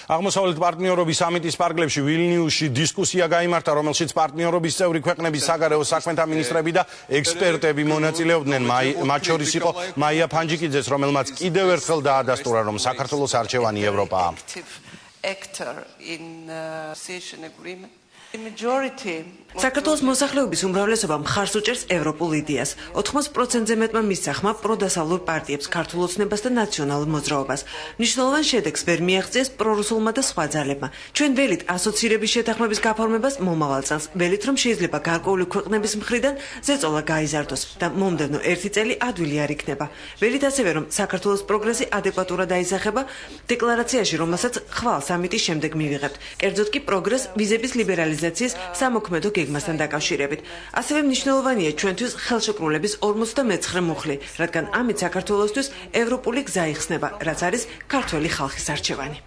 აღმოსავლეთ პარტნიორობის სამიტის პარკლებში ვილნიუსში დისკუსია გაიმართა, რომელშიც პარტნიორობის წევრი ქვეყნების საგარეო საქმეთა მინისტრები და ექსპერტები მონაწილეობდნენ. მათ შორის იყო მაია ფანჯიკიძეც, რომელმაც კიდევ ერთხელ დაადასტურა, რომ საქართველოს არჩევანი ევროპაა. საქართველოს მოსახლეობის უმრავლესობა მხარს უჭერს ევროპულ იდეას. 80%-ზე მეტმა მისცა ხმა პროდასავლურ პარტიებს, ქართულ ოცნებას და ნაციონალურ მოძრაობას. მნიშვნელოვან შედეგს ვერ მიაღწიეს პრორუსულმა და სხვა ძალებმა. ჩვენ ველით ასოცირების შეთანხმების გაფორმებას მომავალ წელს, ველით რომ შეიძლება გარკვეული ქვეყნების მხრიდან ზეწოლა გაიზარდოს და მომდევნო 1 წელი ადვილი არ იქნება. ველით ასევე რომ საქართველოს პროგრესი ადეკვატურად აისახება დეკლარაციაში, რომელსაც ხვალ სამიტის შემდეგ მივიღებთ. კერძოდ კი პროგრესს ვიზების ლიბერალიზაციის სამოქმედო გეგმასთან დაკავშირებით. ასევე მნიშვნელოვანია ჩვენთვის ხელშეკრულების 59 მუხლი, რადგან ამით საქართველოსთვის ევროპული გზა იხსნება, რაც არის ქართველი ხალხის არჩევანი.